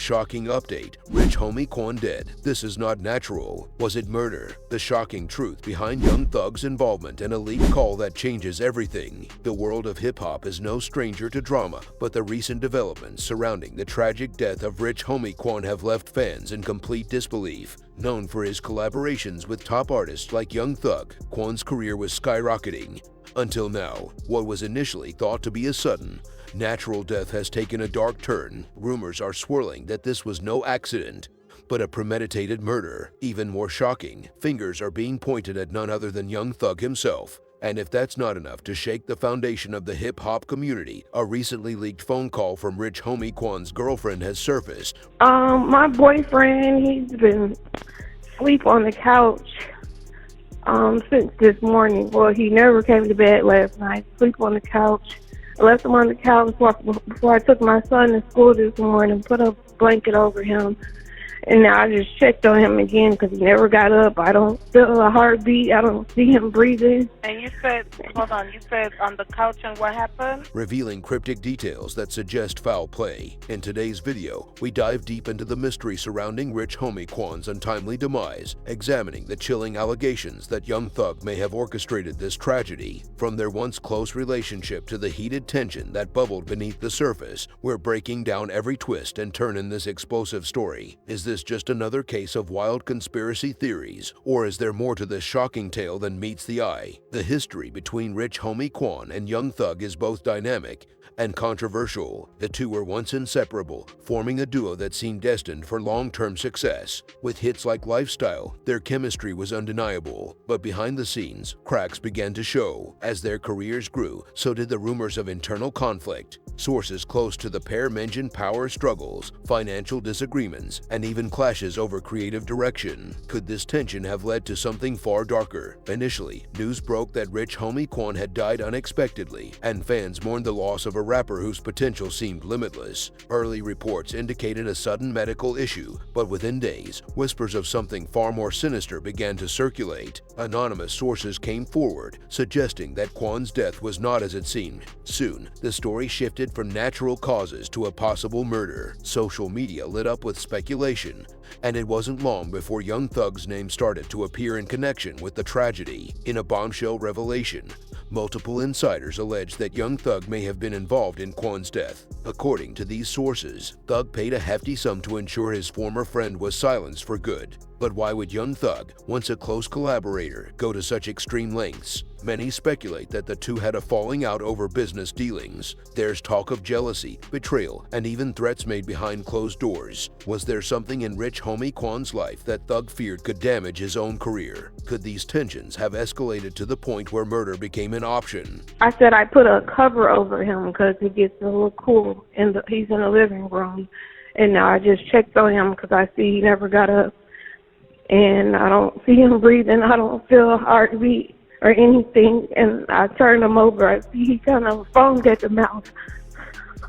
Shocking update. Rich homie Quan dead. This is not natural. Was it murder? The shocking truth behind Young Thug's involvement in a leaked call that changes everything. The world of hip-hop is no stranger to drama, but the recent developments surrounding the tragic death of Rich homie Quan have left fans in complete disbelief. Known for his collaborations with top artists like Young Thug, Quan's career was skyrocketing. Until now, what was initially thought to be a sudden, natural death has taken a dark turn. Rumors are swirling that this was no accident, but a premeditated murder. Even more shocking, fingers are being pointed at none other than Young Thug himself. And if that's not enough to shake the foundation of the hip-hop community, a recently leaked phone call from Rich homie Quan's girlfriend has surfaced. My boyfriend, he's been asleep on the couch since this morning. Well, he never came to bed last night. Sleep on the couch. I left him on the couch before I took my son to school this morning, put a blanket over him. And now I just checked on him again because he never got up. I don't feel a heartbeat. I don't see him breathing. And you said, hold on, you said on the couch, and what happened? Revealing cryptic details that suggest foul play. In today's video, we dive deep into the mystery surrounding Rich homie Quan's untimely demise, examining the chilling allegations that Young Thug may have orchestrated this tragedy. From their once close relationship to the heated tension that bubbled beneath the surface, we're breaking down every twist and turn in this explosive story. Is this just another case of wild conspiracy theories, or is there more to this shocking tale than meets the eye? The history between Rich homie Quan and Young Thug is both dynamic and controversial. The two were once inseparable, forming a duo that seemed destined for long-term success. With hits like Lifestyle, their chemistry was undeniable, but behind the scenes, cracks began to show. As their careers grew, so did the rumors of internal conflict. Sources close to the pair mentioned power struggles, financial disagreements, and even clashes over creative direction. Could this tension have led to something far darker? Initially, news broke that Rich homie Quan had died unexpectedly, and fans mourned the loss of a rapper whose potential seemed limitless. Early reports indicated a sudden medical issue, but within days, whispers of something far more sinister began to circulate. Anonymous sources came forward, suggesting that Quan's death was not as it seemed. Soon, the story shifted from natural causes to a possible murder. Social media lit up with speculation, and it wasn't long before Young Thug's name started to appear in connection with the tragedy. In a bombshell revelation, multiple insiders alleged that Young Thug may have been involved in Quan's death. According to these sources, Thug paid a hefty sum to ensure his former friend was silenced for good. But why would Young Thug, once a close collaborator, go to such extreme lengths? Many speculate that the two had a falling out over business dealings. There's talk of jealousy, betrayal, and even threats made behind closed doors. Was there something in Rich homie Quan's life that Thug feared could damage his own career? Could these tensions have escalated to the point where murder became an option? I said I put a cover over him because it gets a little cool, and he's in the living room. And now I just checked on him because I see he never got up. And I don't see him breathing. I don't feel a heartbeat or anything. And I turned him over. I see he kind of foamed at the mouth.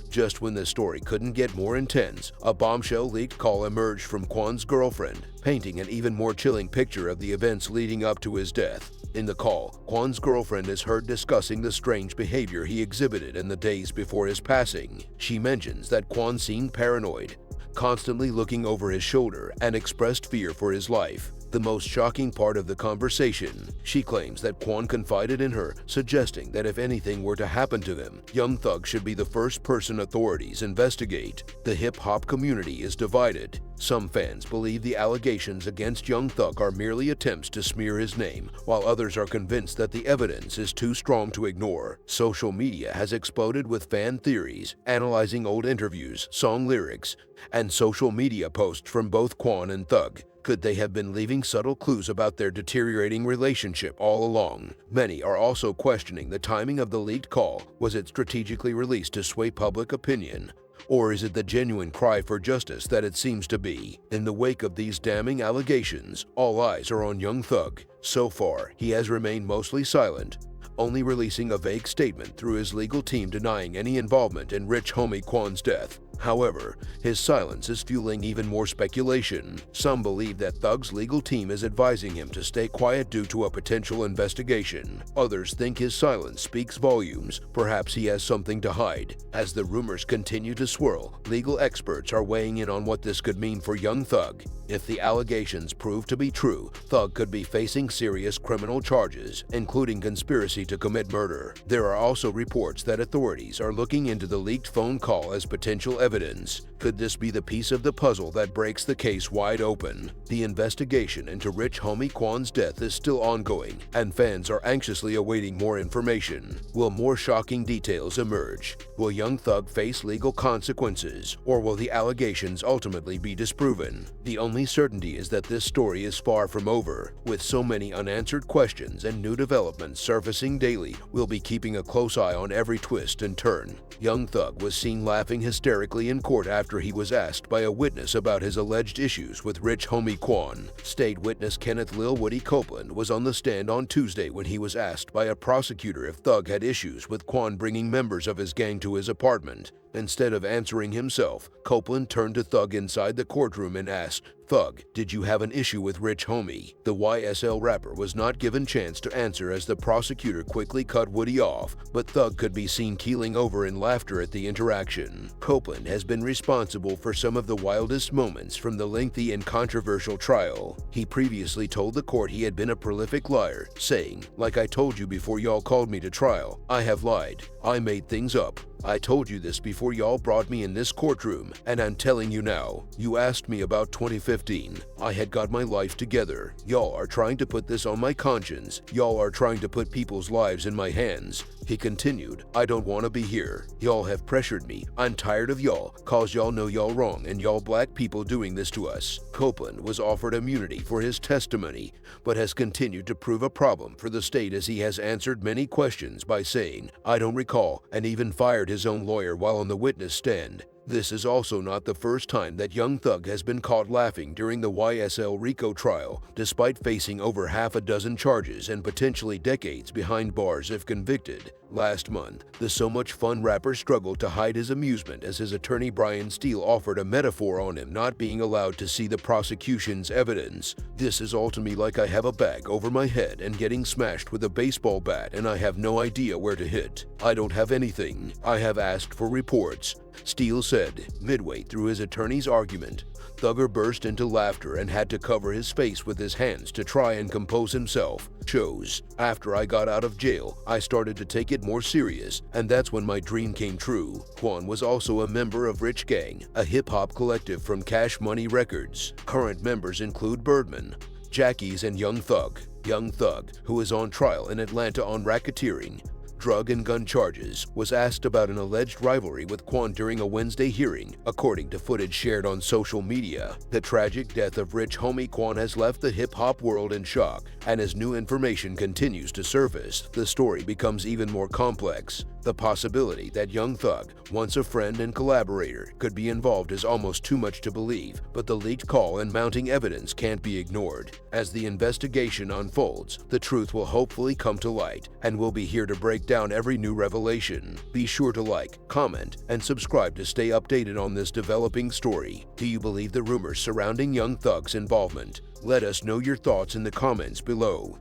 Just when the story couldn't get more intense, a bombshell leaked call emerged from Quan's girlfriend, painting an even more chilling picture of the events leading up to his death. In the call, Quan's girlfriend is heard discussing the strange behavior he exhibited in the days before his passing. She mentions that Quan seemed paranoid, constantly looking over his shoulder, and expressed fear for his life. The most shocking part of the conversation, she claims that Quan confided in her, suggesting that if anything were to happen to him, Young Thug should be the first person authorities investigate. The hip-hop community is divided. Some fans believe the allegations against Young Thug are merely attempts to smear his name, while others are convinced that the evidence is too strong to ignore. Social media has exploded with fan theories, analyzing old interviews, song lyrics, and social media posts from both Quan and Thug. Could they have been leaving subtle clues about their deteriorating relationship all along? Many are also questioning the timing of the leaked call. Was it strategically released to sway public opinion? Or is it the genuine cry for justice that it seems to be? In the wake of these damning allegations, all eyes are on Young Thug. So far, he has remained mostly silent, only releasing a vague statement through his legal team denying any involvement in Rich homie Quan's death. However, his silence is fueling even more speculation. Some believe that Thug's legal team is advising him to stay quiet due to a potential investigation. Others think his silence speaks volumes. Perhaps he has something to hide. As the rumors continue to swirl, legal experts are weighing in on what this could mean for young Thug. If the allegations prove to be true, Thug could be facing serious criminal charges, including conspiracy to commit murder. There are also reports that authorities are looking into the leaked phone call as potential evidence. Could this be the piece of the puzzle that breaks the case wide open? The investigation into Rich Homie Quan's death is still ongoing, and fans are anxiously awaiting more information. Will more shocking details emerge? Will young Thug face legal consequences, or will the allegations ultimately be disproven? The only certainty is that this story is far from over. With so many unanswered questions and new developments surfacing daily, we'll be keeping a close eye on every twist and turn. Young Thug was seen laughing hysterically in court after he was asked by a witness about his alleged issues with Rich Homie Quan. State witness Kenneth Lil Woody Copeland was on the stand on Tuesday when he was asked by a prosecutor if Thug had issues with Quan bringing members of his gang to his apartment. Instead of answering himself, Copeland turned to Thug inside the courtroom and asked, "Thug, did you have an issue with Rich Homie?" The YSL rapper was not given chance to answer as the prosecutor quickly cut Woody off, but Thug could be seen keeling over in laughter at the interaction. Copeland has been responsible for some of the wildest moments from the lengthy and controversial trial. He previously told the court he had been a prolific liar, saying, "Like I told you before y'all called me to trial, I have lied. I made things up. I told you this before y'all brought me in this courtroom, and I'm telling you now. You asked me about 2015. I had got my life together. Y'all are trying to put this on my conscience. Y'all are trying to put people's lives in my hands." He continued, "I don't want to be here. Y'all have pressured me. I'm tired of y'all, cause y'all know y'all wrong and y'all black people doing this to us." Copeland was offered immunity for his testimony, but has continued to prove a problem for the state as he has answered many questions by saying, "I don't recall," and even fired his own lawyer while on the witness stand. This is also not the first time that young Thug has been caught laughing during the YSL RICO trial, despite facing over half a dozen charges and potentially decades behind bars if convicted. Last month, the So Much Fun rapper struggled to hide his amusement as his attorney Brian Steele offered a metaphor on him not being allowed to see the prosecution's evidence. "This is all to me like I have a bag over my head and getting smashed with a baseball bat and I have no idea where to hit. I don't have anything. I have asked for reports," Steele said. Midway through his attorney's argument, Thugger burst into laughter and had to cover his face with his hands to try and compose himself. Shows. "After I got out of jail, I started to take it more serious, and that's when my dream came true." Quan was also a member of Rich Gang, a hip-hop collective from Cash Money Records. Current members include Birdman, Jackies, and Young Thug. Young Thug, who is on trial in Atlanta on racketeering, drug and gun charges, was asked about an alleged rivalry with Quan during a Wednesday hearing, according to footage shared on social media. The tragic death of Rich Homie Quan has left the hip-hop world in shock, and as new information continues to surface, the story becomes even more complex. The possibility that young Thug, once a friend and collaborator, could be involved is almost too much to believe, but the leaked call and mounting evidence can't be ignored. As the investigation unfolds, the truth will hopefully come to light, and we'll be here to break down every new revelation. Be sure to like, comment, and subscribe to stay updated on this developing story. Do you believe the rumors surrounding young Thug's involvement? Let us know your thoughts in the comments below.